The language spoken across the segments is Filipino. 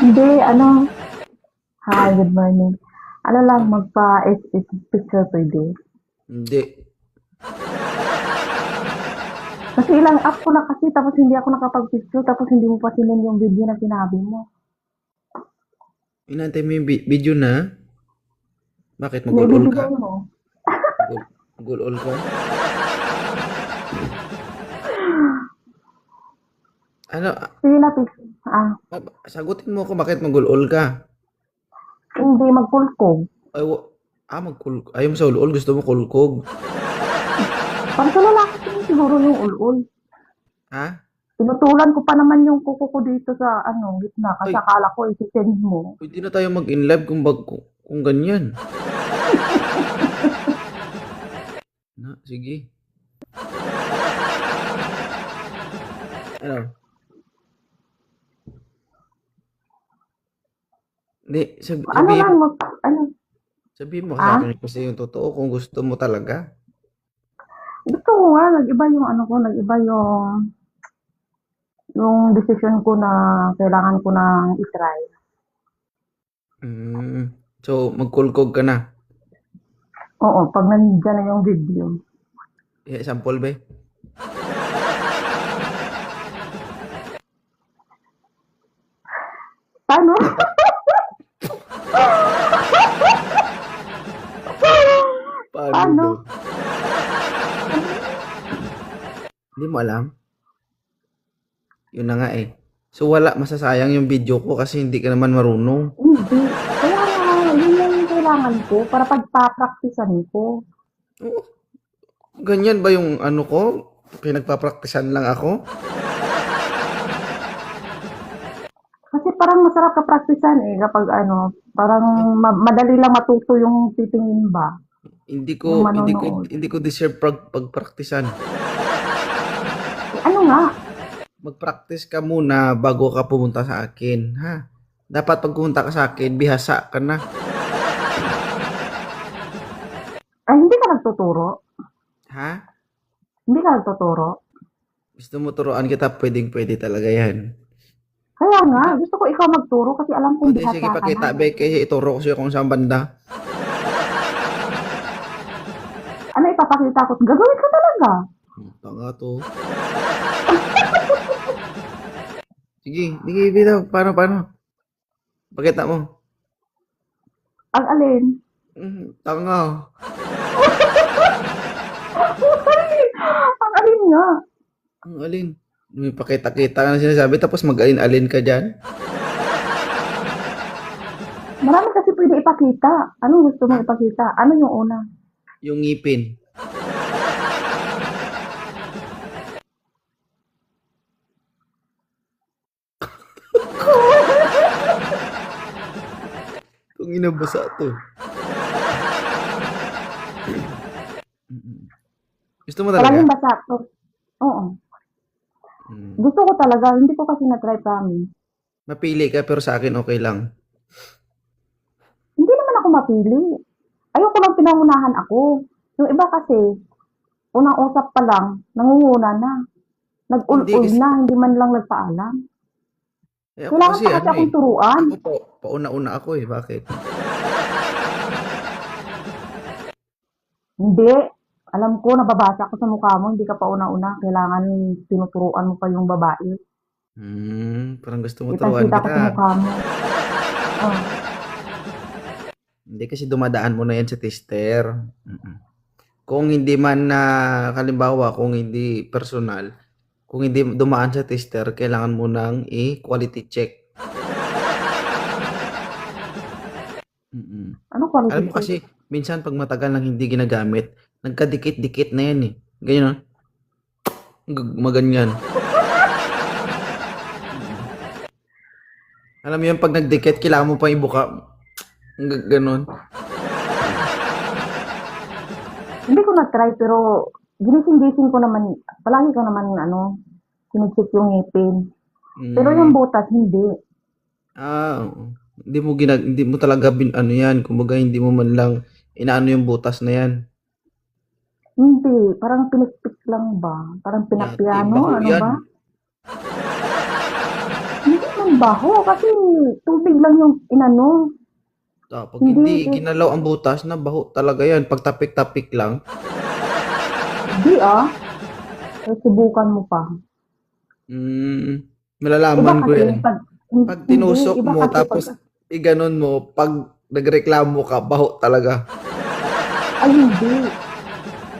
Hindi, ano, hi, good morning. Ano lang, magpa-SS picture pwede. Hindi. Kasi ilang up ko na kasi, tapos hindi ako nakapag-picture, tapos hindi mo pa sinend yung video na sinabi mo. Inantay mo yung video na? Bakit Na mag-all ka? ibibigay mo. Mag-all ka? Ano? Sige na, Sagutin mo ako bakit mag-all ka? hindi magkulkog. Ay, ayaw mo sa ulol, gusto mo kulkog. Pang sa lalaki siguro yung ulul. Ha? Tinutulan ko pa naman yung kuko ko dito sa, ano, gitna, kasi Ay, akala ko isi-send mo. pwede na tayo mag-inlive kung ganyan. Na, sige. Ano? Hindi, Ano lang, ano, sabihin mo sa ah? akin kasi yung totoo kung gusto mo talaga. Gusto ko nga, nag-iba yung ano ko, nag-iba yung decision ko na kailangan ko nang i-try. Mm. So, magkulkog ka na. Oo, pag nandiyan na yung video. Sample ba? Paano? Dapat, paano Paano? daw? Hindi mo alam? Yun na nga eh. So, wala masasayang yung video ko kasi hindi ka naman marunong. Hindi. Kaya nga, yun yung kailangan ko para pagpapraktisan ko. Oo. Ganyan ba yung ano ko? Pinagpapraktisan lang ako? Kasi parang masarap kapraktisan eh kapag ano, parang Ay, madali lang matuto yung titingin ba, hindi ko yung hindi ko manonood. hindi ko deserve pagpraktisan. Eh, ano nga, Mag-practice ka muna bago ka pumunta sa akin, ha? Dapat pag pumunta ka sa akin, bihasa ka na. ay hindi ka nagtuturo. Ha? Hindi ka nagtuturo. Gusto mo turuan kita, pwedeng-pwede talaga yan. Kaya nga, gusto ko ikaw magturo kasi alam O kong di sige, bihasa ka na. pakita be, kaya ituro ko sa'yo kung saan banda. Ano ipapakita ko? Gagawin ko talaga. Tanga to. Sige, sige, bitaw. Paano? Pakita mo. Ang alin? Tanga. Ang alin nga. Ang alin? May pakita-kita ka na sinasabi, tapos mag-alin-alin ka dyan. Marami kasi pwede ipakita. Ano gusto Ha? mong ipakita? Ano yung una? Yung ngipin. Kung inabasa to. Mm. Gusto mo Palaging talaga? basa to. Oo. Mm. Gusto ko talaga. Hindi ko kasi na-try promise. Mapili ka pero sa akin okay lang. Hindi naman ako mapili. Ayoko lang pinangunahan ako. Yung iba kasi, unang usap pa lang, nangunguna na. Hindi Nag-ul-ul kasi, na, hindi man lang nagpaalam. ako Kailangan kasi pa kasi ano eh. akong turuan. Ako po, pauna-una ako eh. Bakit? Hindi. Alam ko, nababasa ko sa mukha mo, hindi ka pa una-una. Kailangan tinuturuan mo pa yung babae. Parang gusto mo turuan Kitang-kita ko kita. sa mukha mo. Oh. Hindi kasi dumadaan mo na yan sa tester. Mm. Kung hindi man na, halimbawa, kung hindi personal, kung hindi dumaan sa tester, kailangan mo nang i-quality check. Mm. Ano quality Alam mo check? kasi, minsan pag matagal nang hindi ginagamit, nagkadikit-dikit na yan eh. Ganyan, maganyan. Alam mo yun, pag nagdikit, kailangan mo pa ibuka. Ganon. Hindi ko na-try, pero ginising-gising ko naman, palagi ko naman, ano, sinicheck yung ngipin. Pero yung Mm. butas, hindi. Oo. Hindi mo talaga ano yan, kumbaga hindi mo man lang inaano yung butas na yan. Hindi, parang pinikpik lang ba? Parang Yati, pinapiano, baho ano yan. ba? Hindi Ang baho kasi tubig lang yung inano. Pag Hindi, hindi ginalaw ang butas, nabaho talaga yan. Pag tapik-tapik lang. hindi Eh, subukan mo pa. Mm, Iba malalaman ko kasi yan. pag, Pag hindi, tinusok iba mo, kasi pag, tapos iganon mo, pag nagreklamo ka, baho talaga. ay hindi.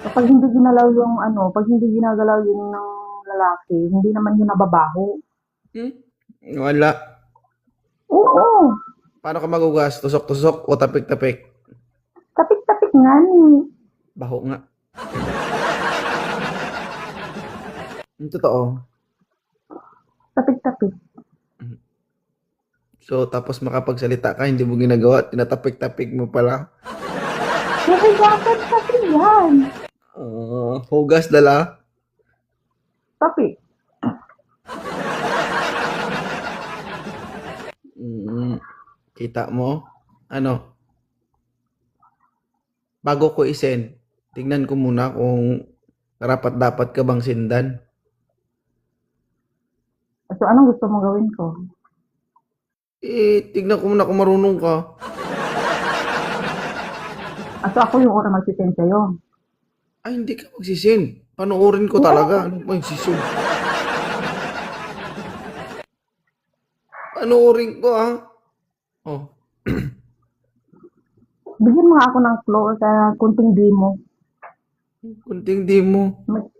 Kapag hindi ginalaw yung ano, pag hindi ginagalaw yun ng lalaki, hindi naman yun nababaho. Hmm? Wala. Oo, Paano ka magugas? Tusok-tusok o tapik-tapik? tapik-tapik nga ni. Baho nga. Yung totoo. Tapik-tapik. So, tapos makapagsalita ka, hindi mo ginagawa, tinatapik-tapik mo pala. Nahigasan kasi yan. Hugas dala. Tapik. Mm, kita mo? Ano? Bago ko isend, tingnan ko muna kung karapat-dapat ka bang sindan. So, anong gusto mong gawin ko? Tignan ko muna kung marunong ka. So, ako yung una magsisend sa'yo. Ay, hindi ka magsisend. Panoorin ko talaga. Ano pa yung sisyon? Panoorin ko, ah. Oh, Bigyan mo nga ako ng flow sa kunting demo. kunting di mo. Mag-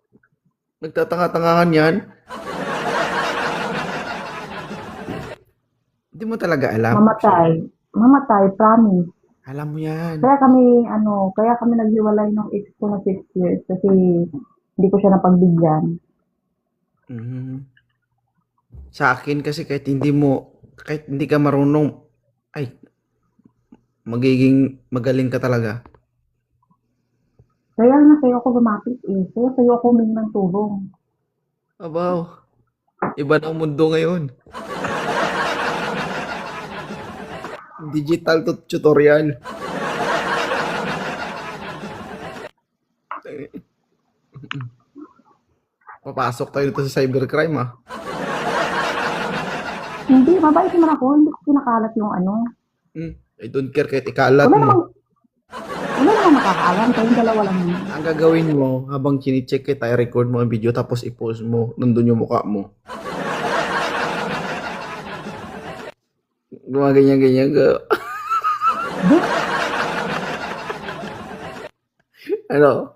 Nagtatanga-tangahan yan. Hindi mo talaga alam. Mamatay. Mamatay, promise. Alam mo yan. Kaya kami naghiwalay nung ex ko na 6 years kasi hindi ko siya napagbigyan. Mhm. Sa akin kasi kahit hindi ka marunong, ay, magiging magaling ka talaga. Kaya nga sa'yo ako lumapit eh. Kaya sa'yo ako humingi ng tulong. Abaw, iba na ang mundo ngayon. Digital tutorial. Papasok tayo dito sa cybercrime, ah. Hindi, mabait naman ako. Hindi ko kinakalat yung ano. I don't care kahit ikalat Wala mo. namang, wala namang makakaalam. Kayong dalawa lang naman. Ang gagawin mo, habang chine-check kita, i-record mo ang video, tapos i-post mo, nandun yung mukha mo. Gumaganyan-ganyan ka. Ano?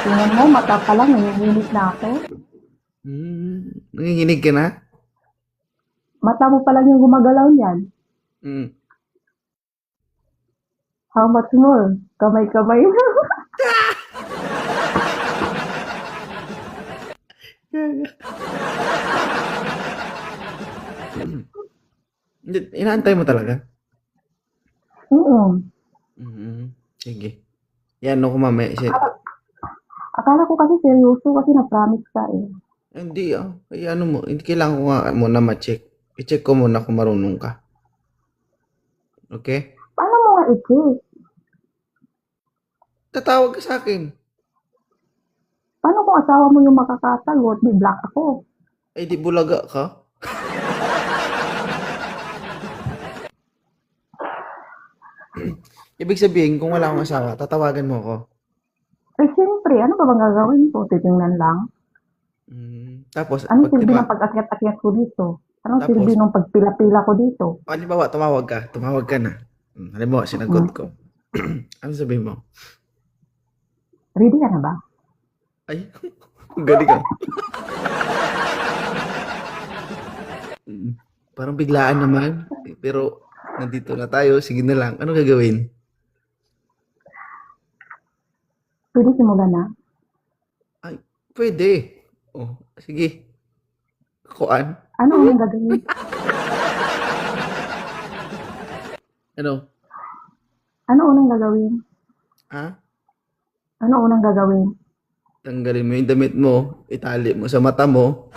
Tingnan mo, mata pa lang, nanginginig na ako. Nanginginig ka na? Mata mo pa lang yung gumagalaw niyan. Mm. How much more? Kamay-kamay. Inaantay mo talaga? Oo. Sige. Yan ako mamaya. Akala ko kasi seryoso kasi na-promise ka eh. Hindi Ay, ano mo, hindi kailangan ko nga muna ma-check. I-check ko muna kung marunong ka. Okay? Paano mo nga i-check? Tatawag ka sa akin. Paano kung asawa mo yung makakasagot? May block ako. Ay, di bulaga ka? Ibig sabihin, kung wala akong asawa, tatawagan mo ako. Eh siyempre, ano ba bang gagawin ko? Titingnan lang. Tapos, Anong silbi diba, ng pag-akyat-akyat ko dito? Anong tapos, silbi ng pagpila-pila ko dito? halimbawa, tumawag ka na. Halimbawa, sinagot ko. Ano sabihin mo? Ready ka na ba? Ay, galing ka. Parang biglaan naman. Pero, nandito na tayo. Sige na lang. Ano gagawin? Pwede simulan na? Ay, pwede. Oh, sige. Kuan. Ano unang gagawin? Ano? Ano unang gagawin? Ha? Ano unang gagawin? Tanggalin mo yung damit mo. Itali mo sa mata mo.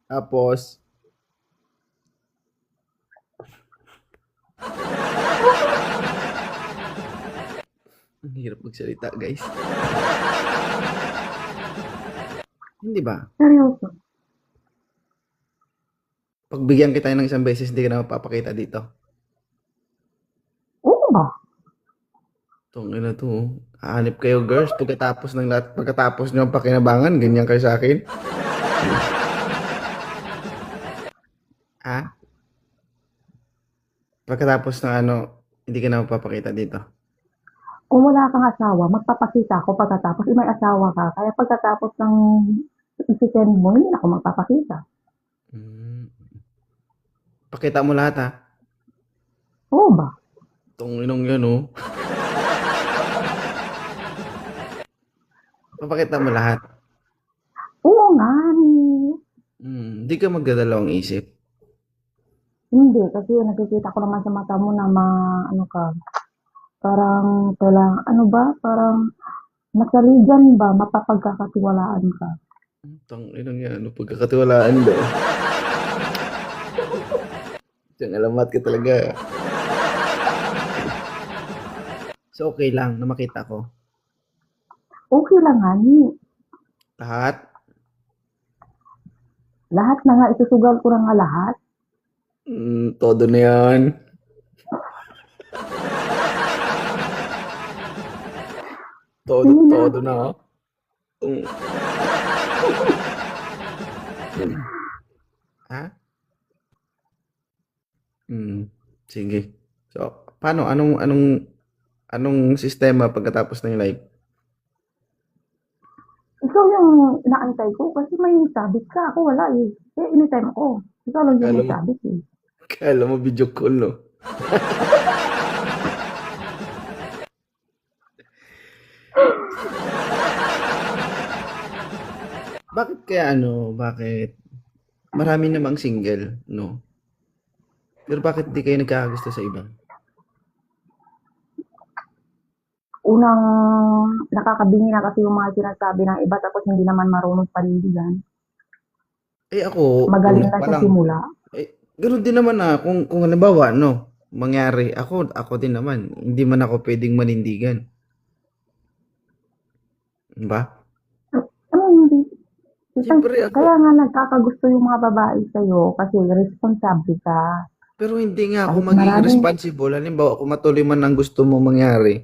Tapos, ang hirap magsalita, guys. Hindi ba? Seryoso. Pagbigyan kita ng isang beses, hindi ka na mapapakita dito. Oo ba? Itong ina to. Hanip kayo, girls. Pagkatapos ng lahat, pagkatapos nyo ang pakinabangan, ganyan kayo sa akin. Ha? Pagkatapos ng ano, hindi ka na mapapakita dito. Kung wala kang asawa, magpapakita ako pagkatapos. May asawa ka. Kaya pagkatapos ng isisend mo, hindi na ako magpapakita. Hmm. Pakita mo lahat ha. Oo ba? Itong inong yan oh. Papakita mo lahat. Oo nga. Hindi ka magdadalawang isip. Hindi, kasi nakikita ko naman sa mata mo na ano ka, parang, ano ba? Parang, nasaligan ba? Mapapagkakatiwalaan ka. Itong inong yan, ano pagkakatiwalaan daw. Diyang alamat ka talaga. So okay lang na makita ko. Okay lang nga, ni. Lahat? Lahat na nga, isusugal ko na nga lahat. Todo na yan. Todo na. Mm. Ha? Sige. So, paano? Anong sistema pagkatapos ng live? Ikaw yung inaantay ko kasi may sabit ka. Ako wala eh. Kaya anytime ako. Ikaw lang yung Kala may mo, sabit eh. kala mo video call, no? Bakit kaya bakit marami namang single, no? Pero bakit di kayo nagkakagusto sa iba? Unang nakakabingi na kasi yung mga sinasabi ng iba tapos hindi naman marunong panindigan. Eh ako, Magaling una lang pa sa lang. simula. Gano'n din naman na kung halimbawa, mangyari, ako din naman, hindi man ako pwedeng manindigan. Diba? Ano hindi? Siyempre Kaya ako, nga nagkakagusto yung mga babae sa'yo kasi responsable ka. pero hindi nga ako Kahit magiging maraming, responsible. Halimbawa, kung matuloy man ang gusto mo mangyari,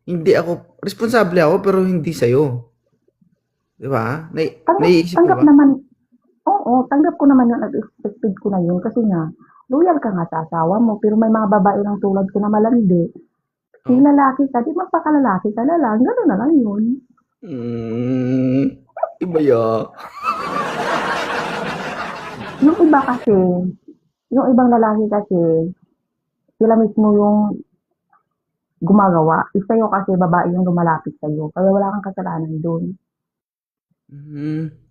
hindi ako, responsable ako, pero hindi sa'yo. Diba? Naiisip mo tanggap ba? naman, oo, tanggap ko naman yung expected ko na yun kasi nga, loyal ka nga sa asawa mo, pero may mga babae lang tulad ko na malandi. Kung Oh. lalaki ka, di magpakalalaki ka na lang, gano'n na lang yun. Mm, iba ya. Yung iba kasi, yung ibang lalaki kasi, sila mismo yung gumagawa. Sa'yo kasi babae yung lumalapit sa'yo, kaya wala kang kasalanan dun.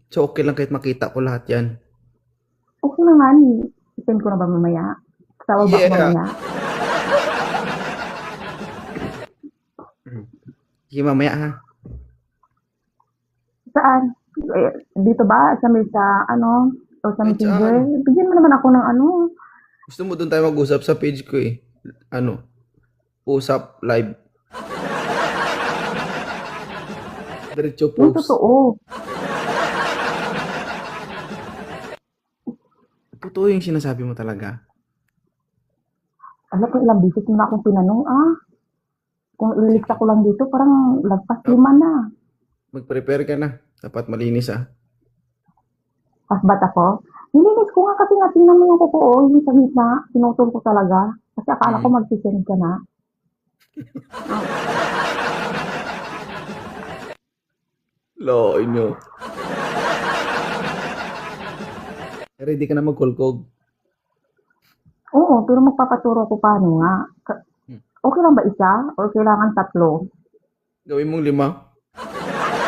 So okay lang kahit makita ko lahat yan. Okay naman, send ko na ba mamaya? Tawag ba ako Yeah! mamaya? Sige, mamaya ha. Saan? Dito ba? Ano? O sa Kahit messenger? saan. Bigyan mo naman ako ng ano. Gusto mo doon tayo mag-usap sa page ko eh. Usap live. Diretso Yung post. totoo. Totoo yung sinasabi mo talaga. Alam ko ilang bisis mo na akong pinanong, kung ililista Sige. ko lang dito, parang lagpas Oh, 5 na. mag-prepare ka na. Dapat malinis ah. Pasbat ako. Nilinis ko nga kasi nga tingnan mo yung kuko, yung sa gitna, sinutol ko talaga. Kasi akala ko Mm. magsisend ka na. Loin nyo. Ready ka na magkulkog. Oo, pero magpapaturo ko paano nga. Hmm. Okay lang ba isa? Or kailangan 3? Gawin mong 5.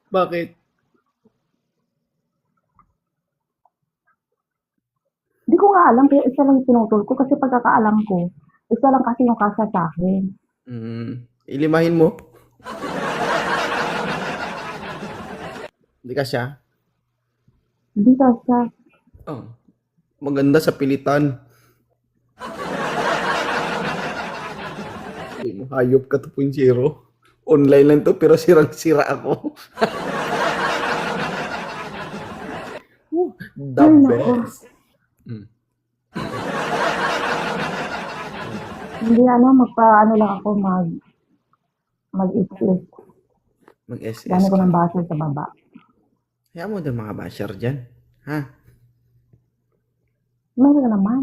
Bakit? Di ko nga alam, kaya isa lang yung pinutol ko kasi pagkakaalam ko, isa lang kasi yung kasya sa akin. Ilimahin mo. Hindi ka siya. Hindi kasya. Oh. Maganda sa pilitan. Hayop ka 2.0. Online lang to, pero sirang-sira ako. The Ay, nako. best. Mm. Hindi magpa-ano lang ako, mag-excuse. Mag-SS Dami ko ka. ng basher sa baba. Kaya mo din mga basher dyan. Ha? Meron ka naman.